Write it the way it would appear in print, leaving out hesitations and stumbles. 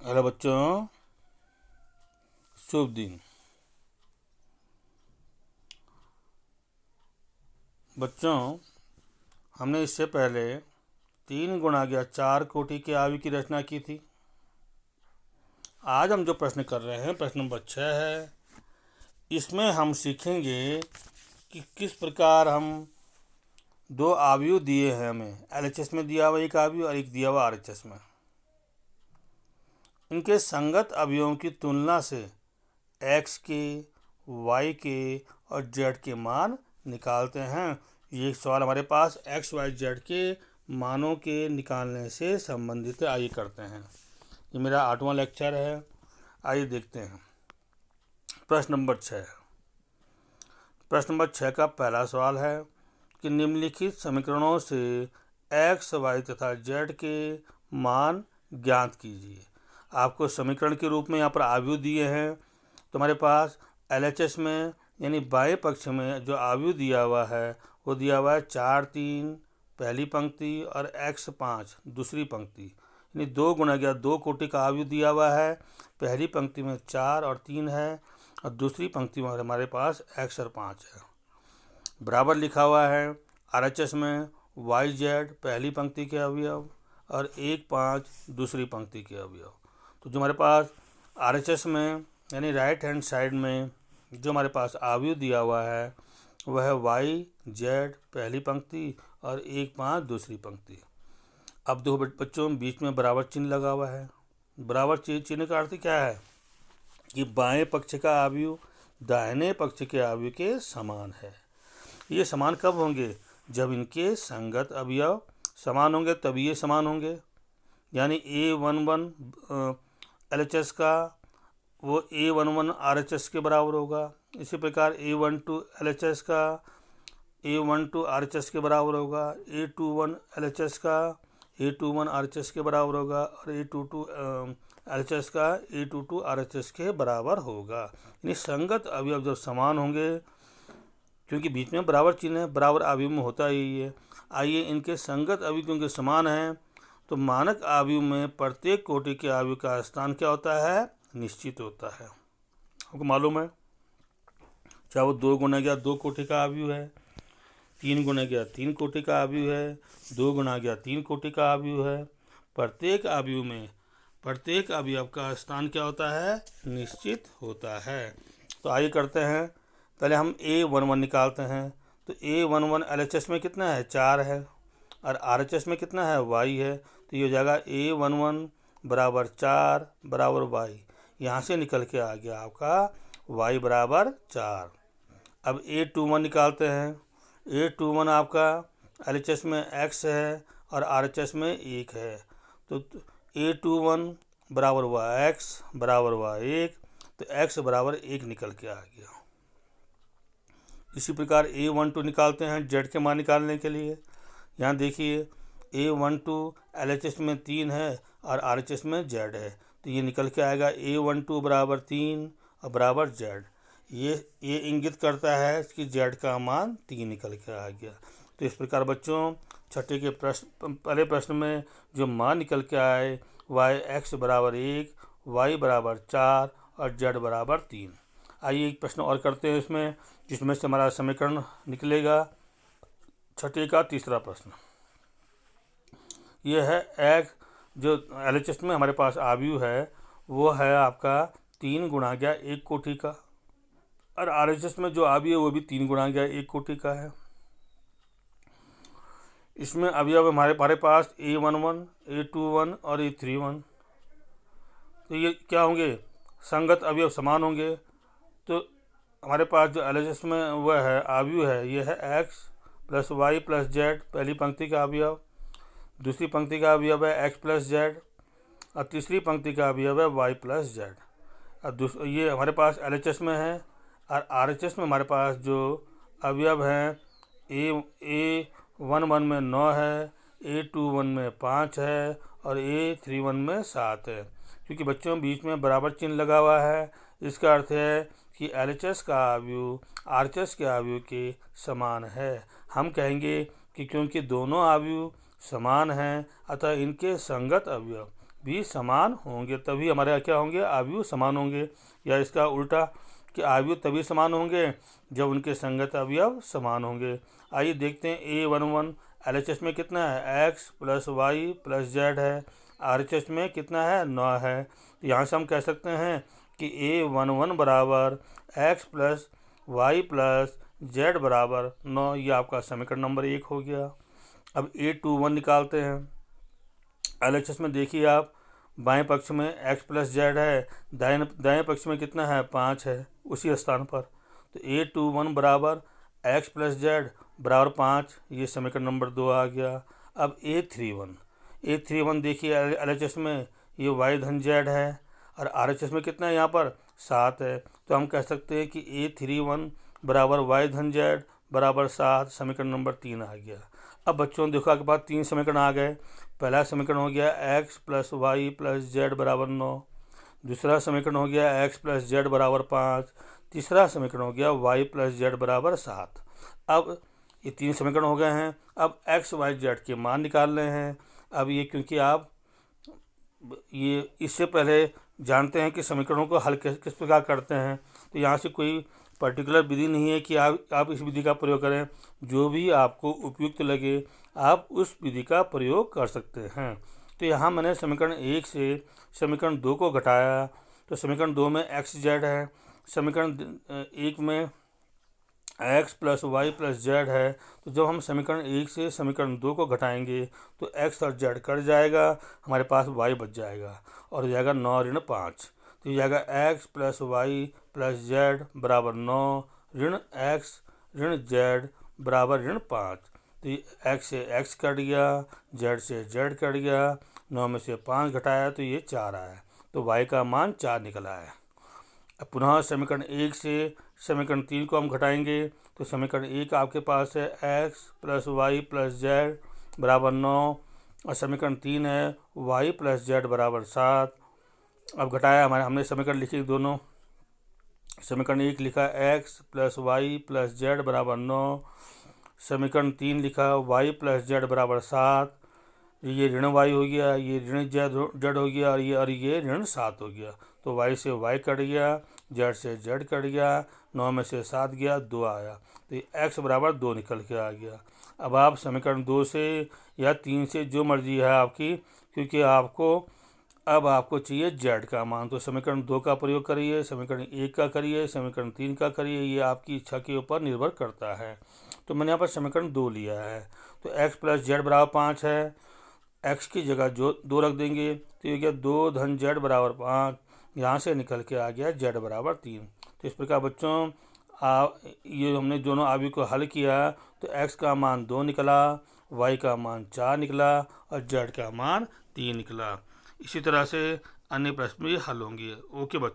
Hello बच्चों, शुभ दिन। बच्चों, हमने इससे पहले 3 × 4 कोटि के आयु की रचना की थी। आज हम जो प्रश्न कर रहे हैं प्रश्न नंबर 6 है। इसमें हम सीखेंगे कि किस प्रकार हम दो आयु दिए हैं, हमें एलएचएस में दिया हुआ एक आयु और एक दिया हुआ आरएचएस में, इनके संगत अवयवों की तुलना से एक्स के, वाई के और जेड के मान निकालते हैं। ये सवाल हमारे पास एक्स वाई जेड के मानों के निकालने से संबंधित है। आइए करते हैं। ये मेरा 8वां लेक्चर है। आइए देखते हैं। प्रश्न नंबर 6। प्रश्न नंबर 6 का पहला सवाल है कि निम्नलिखित समीकरणों से एक्स वाई तथा जेड के मान ज्ञात कीजिए। आपको समीकरण के रूप में यहाँ पर आयु दिए हैं। तो हमारे पास एलएचएस में यानी बाएं पक्ष में जो आयु दिया हुआ है वो दिया हुआ है 4 3 पहली पंक्ति और x 5 दूसरी पंक्ति, यानी 2 × 2 कोटि का आयु दिया हुआ है। पहली पंक्ति में 4 और 3 है और दूसरी पंक्ति में हमारे पास x और 5 है। बराबर लिखा हुआ है आरएचएस में वाई जेड पहली पंक्ति के अवयव और 1 5 दूसरी पंक्ति के अवयव। तो जो हमारे पास आरएचएस में यानी राइट हैंड साइड में जो हमारे पास आयु दिया हुआ है वह है वाई जेड पहली पंक्ति और 1 5 दूसरी पंक्ति। अब देखो बच्चों, बीच में बराबर चिन्ह लगा हुआ है। बराबर चिन्ह का अर्थ क्या है कि बाएं पक्ष का आयु दाहिने पक्ष के आयु के समान है। ये समान कब होंगे? जब इनके संगत अवयव समान होंगे तभी ये समान होंगे। यानी A11 एलएचएस का वो A11 आरएचएस के बराबर होगा। इसी प्रकार A12 एलएचएस का A12 आरएचएस के बराबर होगा। A21 एलएचएस का A21 आरएचएस के बराबर होगा और A22 एलएचएस का A22 आरएचएस के बराबर होगा। यानी संगत अवयव जब समान होंगे, क्योंकि बीच में बराबर चिन्ह है, बराबर आयु में होता ही है। आइए इनके संगत अवयव क्योंकि समान हैं तो मानक आयु में प्रत्येक कोटि के आयु का स्थान क्या होता है? निश्चित होता है। आपको मालूम है, चाहे वो 2 × 2 कोटि का आयु है, 3 × 3 कोटि का आयु है, 2 × 3 कोटि का आयु है, प्रत्येक आयु में प्रत्येक अवयव का स्थान क्या होता है? निश्चित होता है। तो आइए करते हैं। पहले हम A11 निकालते हैं। तो A11 एलएचएस में कितना है? 4 है और आरएचएस में कितना है? y है। तो ये हो जाएगा A11 बराबर 4 बराबर y। यहाँ से निकल के आ गया आपका y बराबर 4। अब A21 निकालते हैं। A21 आपका एलएचएस में x है और आरएचएस में 1 है। तो A21 बराबर हुआ x बराबर हुआ 1, तो x बराबर 1 निकल के आ गया। इसी प्रकार A12 निकालते हैं जेड के मान निकालने के लिए। यहाँ देखिए A12 एलएचएस में 3 है और आरएचएस में जेड है, तो ये निकल के आएगा A12 बराबर 3 और बराबर जेड। ये इंगित करता है कि जेड का मान 3 निकल के आ गया। तो इस प्रकार बच्चों, छठे के पहले प्रश्न में जो मान निकल के आए वाई एक्स बराबर 1, वाई बराबर 4 और जेड बराबर 3। आइए एक प्रश्न और करते हैं इसमें, जिसमें से हमारा समीकरण निकलेगा। छठे का तीसरा प्रश्न यह है एक्स जो एलएचएस में हमारे पास आयु है वो है आपका 3 × 1 कोटि का और आरएचएस में जो आयु है वो भी 3 × 1 कोटि का है। इसमें अवयव हमारे पास A11 A21 और A31। तो ये क्या होंगे? संगत अवयव समान होंगे। तो हमारे पास जो एलएचएस में वह है आयु है ये है x plus Y plus Z पहली पंक्ति का अवयव, दूसरी पंक्ति का अवयव है x प्लस जेड और तीसरी पंक्ति का अवयव है y प्लस जेड। और ये हमारे पास एलएचएस में है और आरएचएस में हमारे पास जो अवयव हैं A11 में 9 है, A21 में 5 है और A31 में 7 है। क्योंकि बच्चों बीच में बराबर चिन्ह लगा हुआ है, इसका अर्थ है कि एलएचएस का आयु आरएचएस के आयु के समान है। हम कहेंगे कि क्योंकि दोनों आयु समान हैं अतः इनके संगत अवयव भी समान होंगे, तभी हमारे क्या होंगे, अवयव समान होंगे। या इसका उल्टा कि अवयव तभी समान होंगे जब उनके संगत अवयव समान होंगे। आइए देखते हैं A11 LHS में कितना है, x plus Y plus Z है। RHS में कितना है, 9 है। तो यहाँ से हम कह सकते हैं कि A11 बराबर x plus Y plus Z बराबर 9। ये आपका समीकरण नंबर 1 हो गया। अब A21 निकालते हैं। LHS में देखिए आप, बाएं पक्ष में x प्लस जेड है, दाएं पक्ष में कितना है, 5 है उसी स्थान पर। तो A21 बराबर x प्लस जेड बराबर 5, ये समीकरण नंबर 2 आ गया। अब A31 देखिए LHS में ये y धन जेड है और RHS में कितना है, यहाँ पर 7 है। तो हम कह सकते हैं कि A31 बराबर y धन जेड बराबर 7, समीकरण नंबर 3 आ गया। अब बच्चों देखो आपके पास 3 समीकरण आ गए। पहला समीकरण हो गया x plus Y plus Z बराबर 9। दूसरा समीकरण हो गया x प्लस जेड बराबर 5। तीसरा समीकरण हो गया y प्लस जेड बराबर 7। अब ये 3 समीकरण हो गए हैं। अब x y z के मान निकालने हैं। अब ये क्योंकि आप ये इससे पहले जानते हैं कि समीकरणों को हल किस प्रकार करते हैं, तो यहाँ से कोई पर्टिकुलर विधि नहीं है कि आप इस विधि का प्रयोग करें। जो भी आपको उपयुक्त लगे आप उस विधि का प्रयोग कर सकते हैं। तो यहाँ मैंने समीकरण 1 से समीकरण 2 को घटाया, तो समीकरण 2 में एक्स जेड है, समीकरण 1 में x plus Y plus Z है। तो जब हम समीकरण 1 से समीकरण 2 को घटाएंगे तो x और z कट जाएगा, हमारे पास y बच जाएगा और हो जाएगा 9 ऋण 5। तो ये जाएगा x plus Y plus Z बराबर 9 ऋण x ऋण z बराबर ऋण 5। तो ये x से x कट गया, z से z कट गया, 9 में से 5 घटाया तो ये 4 आया। तो y का मान 4 निकला है। अब पुनः समीकरण 1 से समीकरण 3 को हम घटाएंगे तो समीकरण 1 आपके पास है x plus Y plus Z बराबर 9 और समीकरण 3 है y प्लस जेड बराबर 7। अब घटाया हमने समीकरण लिखे दोनों। समीकरण 1 लिखा x plus Y plus Z बराबर 9, समीकरण 3 लिखा y प्लस जेड बराबर 7। ये ऋण y हो गया, ये ऋण जेड हो गया और ये ऋण 7 हो गया। तो y से y कट गया, z से z कट गया, 9 में से 7 गया, 2 आया। तो x बराबर 2 निकल के आ गया। अब आप समीकरण 2 से या 3 से जो मर्जी है आपकी, क्योंकि अब आपको चाहिए z का मान, तो समीकरण 2 का प्रयोग करिए, समीकरण 1 का करिए, समीकरण 3 का करिए, ये आपकी इच्छा के ऊपर निर्भर करता है। तो मैंने यहाँ पर समीकरण 2 लिया है। तो x प्लस जेड बराबर 5 है, x की जगह जो 2 रख देंगे तो ये क्या 2 धन जेड बराबर 5, यहाँ से निकल के आ गया z बराबर 3। तो इस प्रकार बच्चों ये हमने दोनों अवयव को हल किया तो x का मान 2 निकला, y का मान 4 निकला और z का मान 3 निकला। इसी तरह से अन्य प्रश्न भी हल होंगे। ओके बच्चों।